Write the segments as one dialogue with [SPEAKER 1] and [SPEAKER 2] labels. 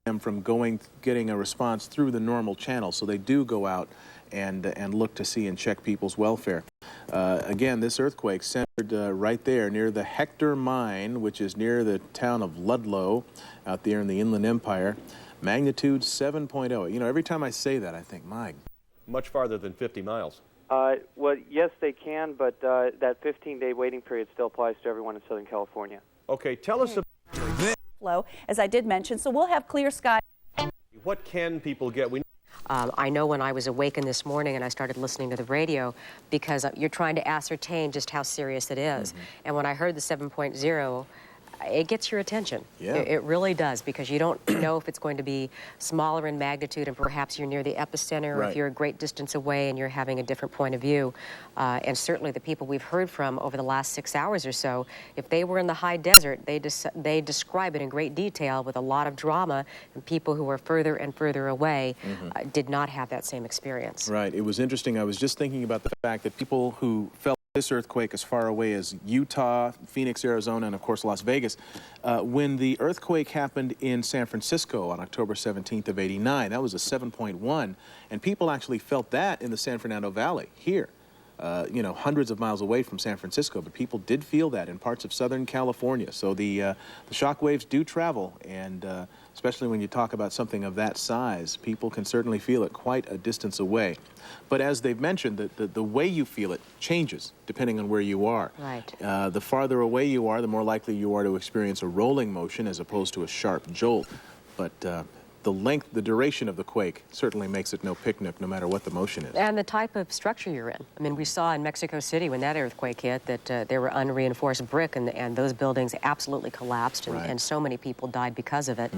[SPEAKER 1] them from getting a response through the normal channel. So they do go out and look to see and check people's welfare. Again, this earthquake centered right there near the Hector mine, which is near the town of Ludlow out there in the Inland Empire. Magnitude 7.0. You know, every time I say that, I think, my...
[SPEAKER 2] Much farther than 50 miles.
[SPEAKER 3] Well, yes, they can, but that 15-day waiting period still applies to everyone in Southern California.
[SPEAKER 2] Okay, tell us about
[SPEAKER 4] flow, as I did mention, so we'll have clear skies.
[SPEAKER 2] what can people get?
[SPEAKER 5] I know when I was awakened this morning and I started listening to the radio, because you're trying to ascertain just how serious it is. And when I heard the 7.0, it gets your attention.
[SPEAKER 1] Yeah.
[SPEAKER 5] It really does, because you don't know if it's going to be smaller in magnitude and perhaps you're near the epicenter, or if you're a great distance away and you're having a different point of view. And certainly the people we've heard from over the last 6 hours or so, if they were in the high desert, they describe it in great detail with a lot of drama, and people who are further and further away did not have that same experience.
[SPEAKER 1] Right. It was interesting. I was just thinking about the fact that people who felt this earthquake as far away as Utah, Phoenix, Arizona, and of course Las Vegas. When the earthquake happened in San Francisco on October 17th of '89, that was a 7.1, and people actually felt that in the San Fernando Valley here. You know, hundreds of miles away from San Francisco, but people did feel that in parts of Southern California. So the shock waves do travel, and especially when you talk about something of that size, people can certainly feel it quite a distance away. But as they've mentioned, the way you feel it changes depending on where you are.
[SPEAKER 5] Right.
[SPEAKER 1] The farther away you are, the more likely you are to experience a rolling motion as opposed to a sharp jolt. But the duration of the quake certainly makes it no picnic, no matter what the motion is.
[SPEAKER 5] And the type of structure you're in. I mean, we saw in Mexico City when that earthquake hit that there were unreinforced brick, and those buildings absolutely collapsed, and so many people died because of it.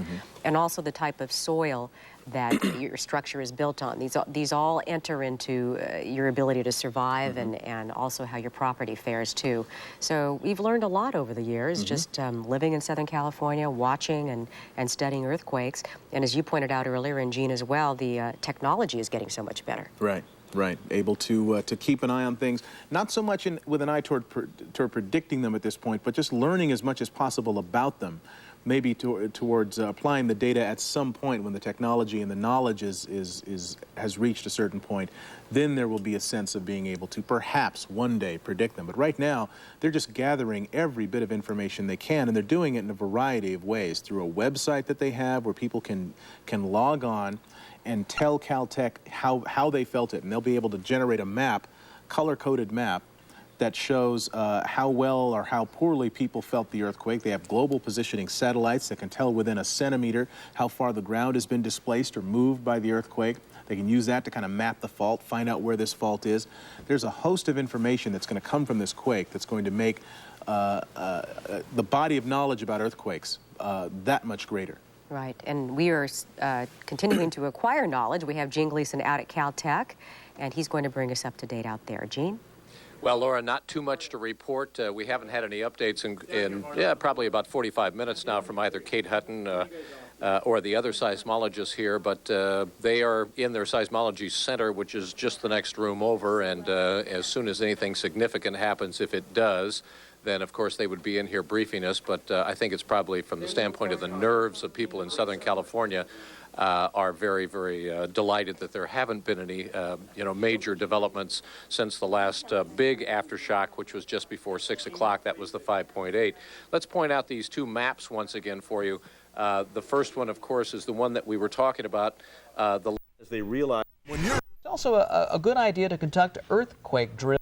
[SPEAKER 5] And also the type of soil that your structure is built on. These all enter into your ability to survive, and also how your property fares too. So we've learned a lot over the years, just living in Southern California, watching and studying earthquakes. And as you pointed out earlier, and Gene as well, the technology is getting so much better.
[SPEAKER 1] Right. Right, able to keep an eye on things, not so much with an eye toward predicting them at this point, but just learning as much as possible about them, maybe towards applying the data at some point when the technology and the knowledge has reached a certain point. Then there will be a sense of being able to perhaps one day predict them. But right now, they're just gathering every bit of information they can, and they're doing it in a variety of ways, through a website that they have where people can log on and tell Caltech how they felt it, and they'll be able to generate a map, color-coded map, that shows how well or how poorly people felt the earthquake. They have global positioning satellites that can tell within a centimeter how far the ground has been displaced or moved by the earthquake. They can use that to kind of map the fault, find out where this fault is. There's a host of information that's going to come from this quake that's going to make the body of knowledge about earthquakes that much greater.
[SPEAKER 5] Right, and we are continuing to acquire knowledge. We have Gene Gleason out at Caltech, and he's going to bring us up to date out there. Gene?
[SPEAKER 6] Well, Laura, not too much to report. We haven't had any updates in probably about 45 minutes now from either Kate Hutton or the other seismologists here, but they are in their seismology center, which is just the next room over, and as soon as anything significant happens, if it does, then of course they would be in here briefing us. But I think it's probably from the standpoint of the nerves of people in Southern California are very, very delighted that there haven't been any major developments since the last big aftershock, which was just before 6 o'clock. That was the 5.8. Let's point out these two maps once again for you. The first one, of course, is the one that we were talking about. As
[SPEAKER 2] they realize
[SPEAKER 7] it's also a good idea to conduct earthquake drills.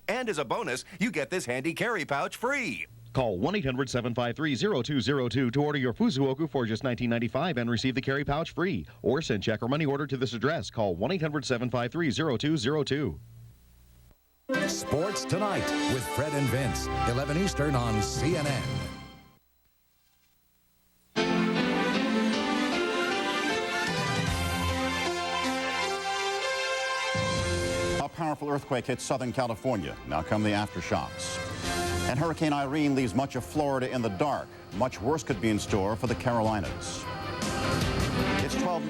[SPEAKER 8] And as a bonus, you get this handy carry pouch free.
[SPEAKER 9] Call 1-800-753-0202 to order your Fuzuoku for just $19.95 and receive the carry pouch free. Or send check or money order to this address. Call 1-800-753-0202.
[SPEAKER 8] Sports Tonight with Fred and Vince, 11 Eastern on CNN.
[SPEAKER 10] A powerful earthquake hit Southern California. Now come the aftershocks. And Hurricane Irene leaves much of Florida in the dark. Much worse could be in store for the Carolinas. It's 12...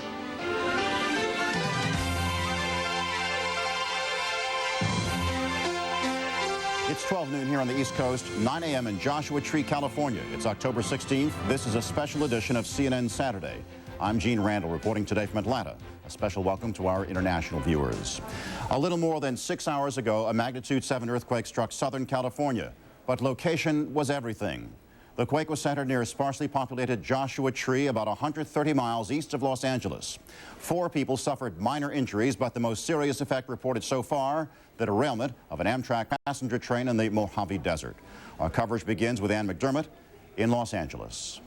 [SPEAKER 10] It's 12 noon here on the East Coast, 9 a.m. in Joshua Tree, California. It's October 16th. This is a special edition of CNN Saturday. I'm Gene Randall reporting today from Atlanta. A special welcome to our international viewers. A little more than 6 hours ago, a magnitude 7 earthquake struck Southern California, but location was everything. The quake was centered near sparsely populated Joshua Tree, about 130 miles east of Los Angeles. 4 people suffered minor injuries, but the most serious effect reported so far, the derailment of an Amtrak passenger train in the Mojave Desert. Our coverage begins with Ann McDermott in Los Angeles.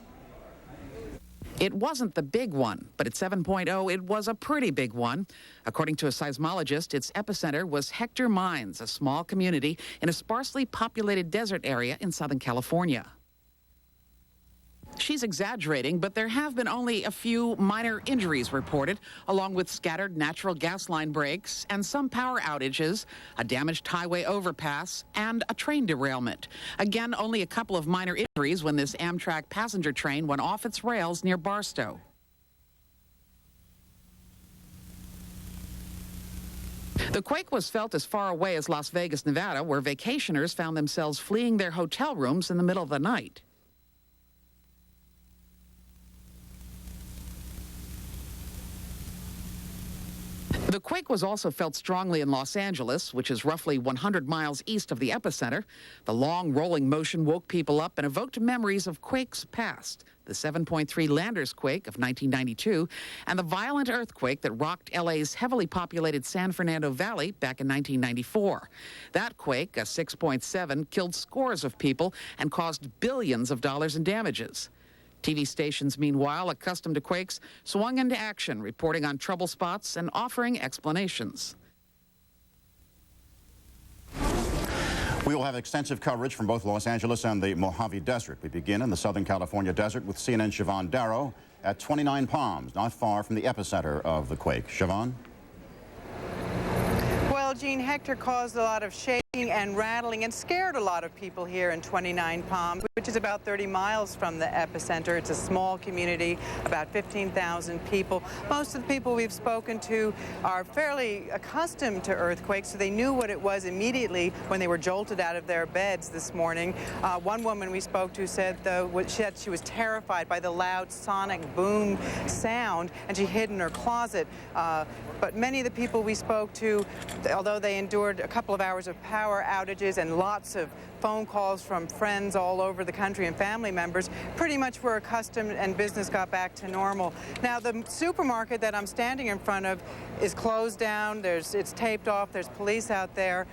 [SPEAKER 11] It wasn't the big one, but at 7.0, it was a pretty big one. According to a seismologist, its epicenter was Hector Mines, a small community in a sparsely populated desert area in Southern California. She's exaggerating, but there have been only a few minor injuries reported, along with scattered natural gas line breaks and some power outages, a damaged highway overpass, and a train derailment. Again, only a couple of minor injuries when this Amtrak passenger train went off its rails near Barstow. The quake was felt as far away as Las Vegas, Nevada, where vacationers found themselves fleeing their hotel rooms in the middle of the night. The quake was also felt strongly in Los Angeles, which is roughly 100 miles east of the epicenter. The long rolling motion woke people up and evoked memories of quakes past. The 7.3 Landers quake of 1992 and the violent earthquake that rocked LA's heavily populated San Fernando Valley back in 1994. That quake, a 6.7, killed scores of people and caused billions of dollars in damages. TV stations, meanwhile, accustomed to quakes, swung into action, reporting on trouble spots and offering explanations.
[SPEAKER 10] We will have extensive coverage from both Los Angeles and the Mojave Desert. We begin in the Southern California desert with CNN's Siobhan Darrow at 29 Palms, not far from the epicenter of the quake. Siobhan?
[SPEAKER 12] Well, Gene, Hector caused a lot of shaking and rattling and scared a lot of people here in 29 Palms, which is about 30 miles from the epicenter. It's a small community, about 15,000 people. Most of the people we've spoken to are fairly accustomed to earthquakes, so they knew what it was immediately when they were jolted out of their beds this morning. One woman we spoke to said, though, she was terrified by the loud sonic boom sound, and she hid in her closet. But many of the people we spoke to, although they endured a couple of hours of power outages and lots of phone calls from friends all over the country and family members, pretty much were accustomed and business got back to normal. Now, the supermarket that I'm standing in front of is closed down. It's taped off. There's police out there.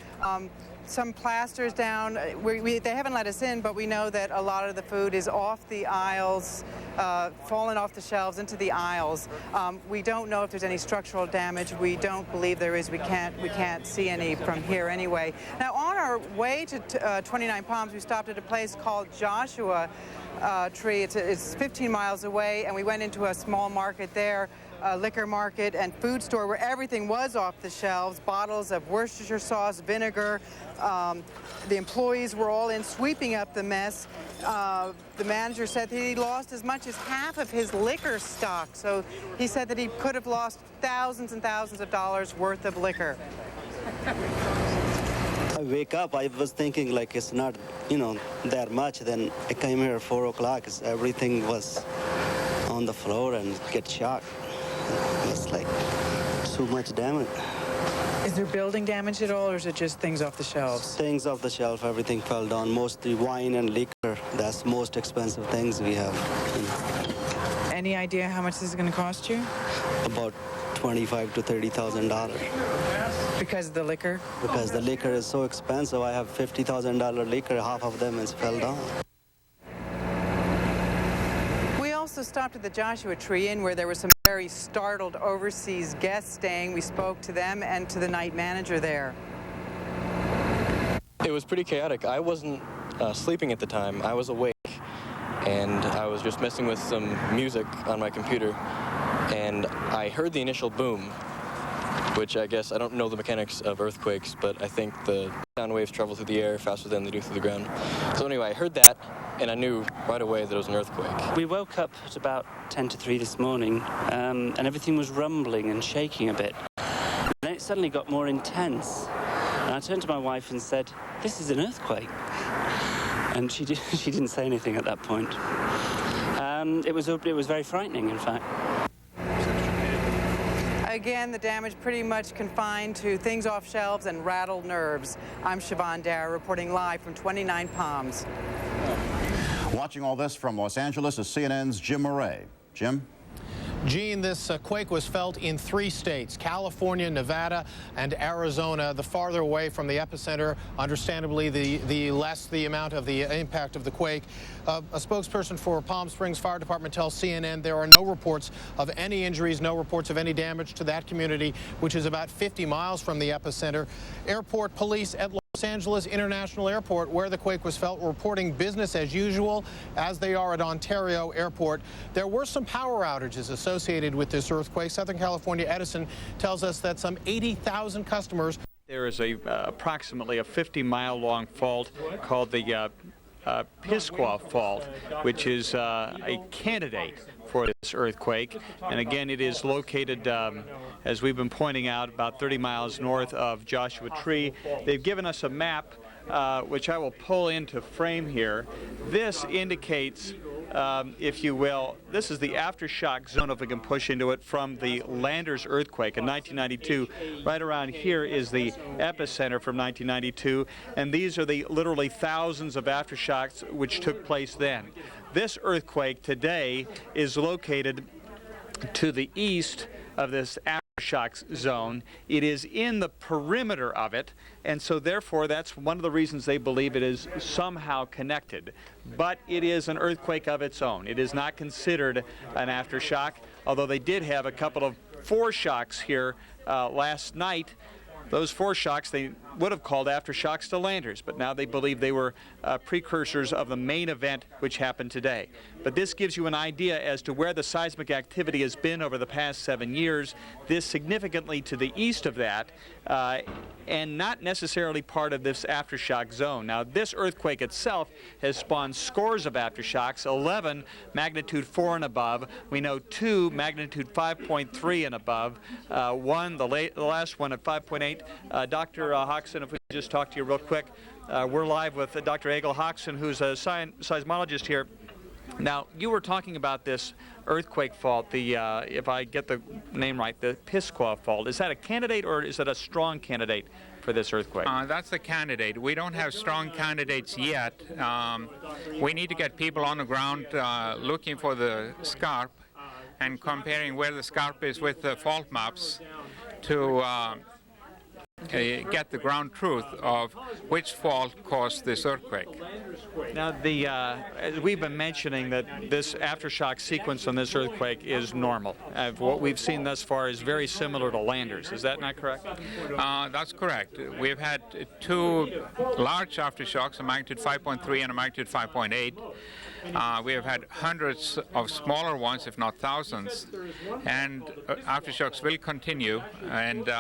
[SPEAKER 12] Some plaster's down. They haven't let us in, but we know that a lot of the food is off the aisles, fallen off the shelves into the aisles. We don't know if there's any structural damage. We don't believe there is. We can't see any from here anyway. Now, on our way to 29 Palms, we stopped at a place called Joshua Tree. It's 15 miles away, and we went into a small market there, a liquor market and food store where everything was off the shelves, bottles of Worcestershire sauce, vinegar. The employees were all in sweeping up the mess. The manager said that he lost as much as half of his liquor stock. So he said that he could have lost thousands and thousands of dollars worth of liquor.
[SPEAKER 13] I wake up, I was thinking like it's not, that much. Then I came here at 4 o'clock. Everything was on the floor and get shocked. It's like so much damage.
[SPEAKER 12] Is there building damage at all, or is it just things off the shelves?
[SPEAKER 13] Things off the shelf, everything fell down. Mostly wine and liquor. That's most expensive things we have.
[SPEAKER 12] Any idea how much this is going to cost you?
[SPEAKER 13] About $25,000 to $30,000.
[SPEAKER 12] Because of the liquor?
[SPEAKER 13] Because the liquor is so expensive. I have $50,000 liquor. Half of them is fell down.
[SPEAKER 12] We also stopped at the Joshua Tree Inn, where there were some very startled overseas guests staying. We spoke to them and to the night manager there.
[SPEAKER 14] It was pretty chaotic. I wasn't sleeping at the time. I was awake, and I was just messing with some music on my computer, and I heard the initial boom, which I guess, I don't know the mechanics of earthquakes, but I think the sound waves travel through the air faster than they do through the ground. So anyway, I heard that, and I knew right away that it was an earthquake.
[SPEAKER 15] We woke up at about 10 to 3 this morning, and everything was rumbling and shaking a bit. Then it suddenly got more intense. And I turned to my wife and said, "This is an earthquake." And she didn't say anything at that point. It was very frightening, in fact.
[SPEAKER 12] Again, the damage pretty much confined to things off shelves and rattled nerves. I'm Siobhan Dara reporting live from 29 Palms.
[SPEAKER 10] Watching all this from Los Angeles is CNN's Jim Murray. Jim?
[SPEAKER 16] Gene, this quake was felt in 3 states, California, Nevada, and Arizona. The farther away from the epicenter, understandably, the less the amount of the impact of the quake. A spokesperson for Palm Springs Fire Department tells CNN there are no reports of any injuries, no reports of any damage to that community, which is about 50 miles from the epicenter. Airport police at Los Angeles International Airport, where the quake was felt, reporting business as usual, as they are at Ontario Airport. There were some power outages associated with this earthquake. Southern California Edison tells us that some 80,000 customers.
[SPEAKER 17] There is approximately a 50-mile-long fault called the Piscua Fault, which is a candidate for this earthquake. And again, it is located, as we've been pointing out, about 30 miles north of Joshua Tree. They've given us a map, which I will pull into frame here. This indicates, if you will, this is the aftershock zone, if we can push into it, from the Landers earthquake in 1992. Right around here is the epicenter from 1992, and these are the literally thousands of aftershocks which took place then. This earthquake today is located to the east of this aftershock zone. It is in the perimeter of it, and so therefore that's one of the reasons they believe it is somehow connected. But it is an earthquake of its own. It is not considered an aftershock, although they did have a couple of foreshocks here last night. Those foreshocks they would have called aftershocks to Landers, but now they believe they were precursors of the main event which happened today. But this gives you an idea as to where the seismic activity has been over the past 7 years. This significantly to the east of that, and not necessarily part of this aftershock zone. Now, this earthquake itself has spawned scores of aftershocks, 11 magnitude 4 and above. We know 2 magnitude 5.3 and above. One, the last one at 5.8. Dr. Hoxson, if we could just talk to you real quick. We're live with Dr. Egil Hoxson, who's a seismologist here. Now, you were talking about this earthquake fault, the, if I get the name right, the Piscua Fault. Is that a candidate, or is it a strong candidate for this earthquake?
[SPEAKER 18] That's the candidate. We don't have strong candidates yet. We need to get people on the ground looking for the scarp and comparing where the scarp is with the fault maps to get the ground truth of which fault caused this earthquake.
[SPEAKER 17] Now, as we've been mentioning, that this aftershock sequence on this earthquake is normal. What we've seen thus far is very similar to Landers. Is that not correct?
[SPEAKER 18] That's correct. We've had 2 large aftershocks, a magnitude 5.3 and a magnitude 5.8. We have had hundreds of smaller ones, if not thousands, and aftershowks will continue, and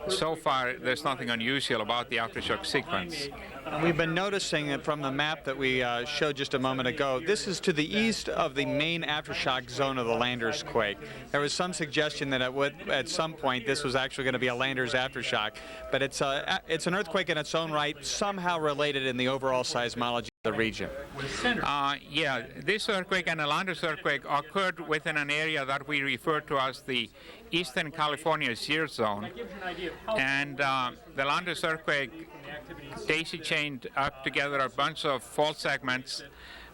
[SPEAKER 18] so far there's nothing unusual about the aftershock sequence.
[SPEAKER 17] We've been noticing that from the map that we showed just a moment ago, this is to the east of the main aftershock zone of the Landers quake. There was some suggestion that at some point this was actually going to be a Landers aftershock, but it's an earthquake in its own right, somehow related in the overall seismology of the region.
[SPEAKER 18] Yeah, this earthquake and the Landers earthquake occurred within an area that we refer to as the Eastern California shear zone, and the Landers earthquake daisy-chained up together a bunch of fault segments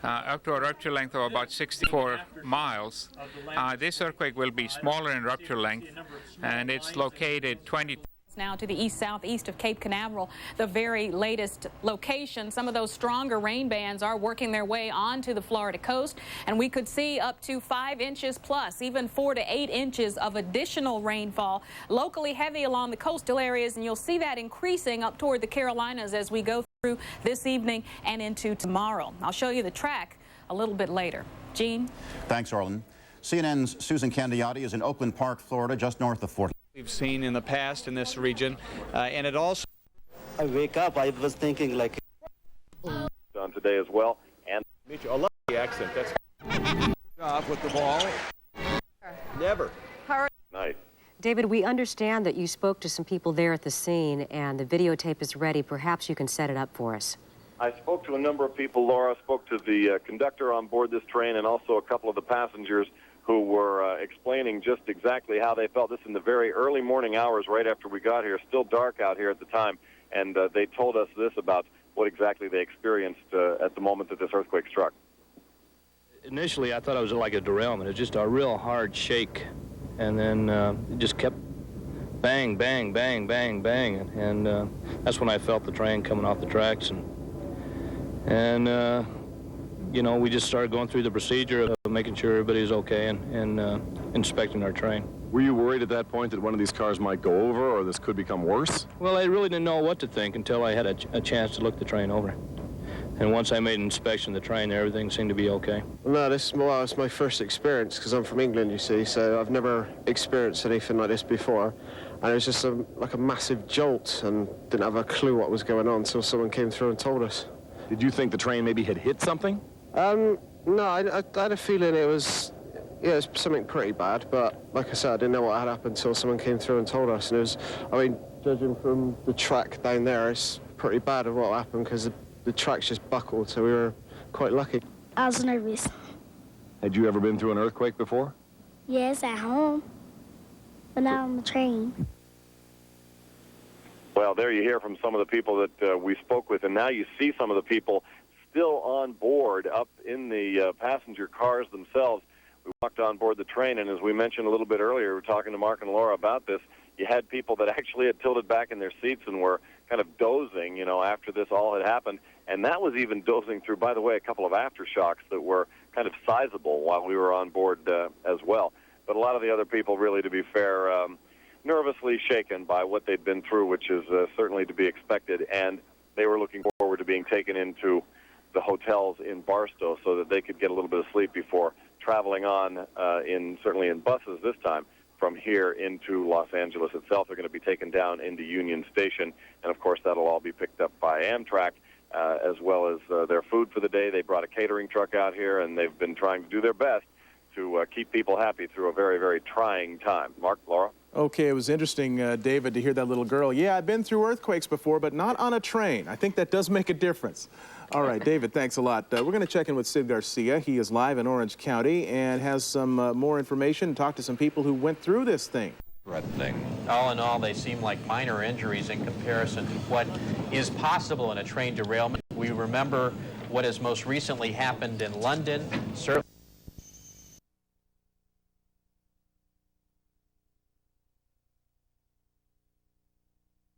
[SPEAKER 18] up to a rupture length of about 64 miles. This earthquake will be smaller in rupture length, and it's located 20
[SPEAKER 19] now to the east-southeast of Cape Canaveral, the very latest location. Some of those stronger rain bands are working their way onto the Florida coast, and we could see up to 5 inches plus, even 4 to 8 inches of additional rainfall, locally heavy along the coastal areas, and you'll see that increasing up toward the Carolinas as we go through this evening and into tomorrow. I'll show you the track a little bit later. Gene?
[SPEAKER 10] Thanks, Arlen. CNN's Susan Candiotti is in Oakland Park, Florida, just north of Fort.
[SPEAKER 17] We've seen in the past in this region, and it also...
[SPEAKER 13] I wake up, I was thinking like...
[SPEAKER 2] ...on today as well, and... I love the accent, that's...
[SPEAKER 20] Off with the ball.
[SPEAKER 2] Never.
[SPEAKER 20] How are
[SPEAKER 2] Night.
[SPEAKER 5] David, we understand that you spoke to some people there at the scene, and the videotape is ready. Perhaps you can set it up for us.
[SPEAKER 2] I spoke to a number of people, Laura. I spoke to the conductor on board this train and also a couple of the passengers who were explaining just exactly how they felt. This in the very early morning hours right after we got here, still dark out here at the time, and they told us this about what exactly they experienced at the moment that this earthquake struck.
[SPEAKER 20] Initially, I thought it was like a derailment. It was just a real hard shake, and then it just kept bang, bang, bang, bang, bang, and that's when I felt the train coming off the tracks, and you know, we just started going through the procedure of making sure everybody was okay and inspecting our train.
[SPEAKER 21] Were you worried at that point that one of these cars might go over or this could become worse?
[SPEAKER 20] Well, I really didn't know what to think until I had a chance to look the train over. And once I made an inspection of the train, everything seemed to be okay.
[SPEAKER 22] No, it's my first experience because I'm from England, you see, so I've never experienced anything like this before. And it was just like a massive jolt and didn't have a clue what was going on until someone came through and told us.
[SPEAKER 21] Did you think the train maybe had hit something?
[SPEAKER 22] No, I had a feeling it was something pretty bad, but like I said, I didn't know what had happened until someone came through and told us. And it was, I mean, judging from the track down there, it's pretty bad of what happened because the track's just buckled, so we were quite lucky.
[SPEAKER 23] I was nervous.
[SPEAKER 21] Had you ever been through an earthquake before?
[SPEAKER 23] Yes, at home, but not on the train.
[SPEAKER 2] Well, there you hear from some of the people that we spoke with, and now you see some of the people still on board up in the passenger cars themselves. We walked on board the train, and as we mentioned a little bit earlier, we were talking to Mark and Laura about this. You had people that actually had tilted back in their seats and were kind of dozing, you know, after this all had happened. And that was even dozing through, by the way, a couple of aftershocks that were kind of sizable while we were on board as well. But a lot of the other people, really, to be fair, nervously shaken by what they'd been through, which is certainly to be expected. And they were looking forward to being taken into the hotels in Barstow so that they could get a little bit of sleep before traveling on, certainly in buses this time, from here into Los Angeles itself. They're going to be taken down into Union Station, and of course that'll all be picked up by Amtrak, as well as their food for the day. They brought a catering truck out here, and they've been trying to do their best to keep people happy through a very, very trying time. Mark, Laura?
[SPEAKER 1] Okay, it was interesting, David, to hear that little girl. Yeah, I've been through earthquakes before, but not on a train. I think that does make a difference. All right, David, thanks a lot. We're going to check in with Sid Garcia. He is live in Orange County and has some more information and talk to some people who went through this thing.
[SPEAKER 24] Thing. All in all, they seem like minor injuries in comparison to what is possible in a train derailment. We remember what has most recently happened in London. Certainly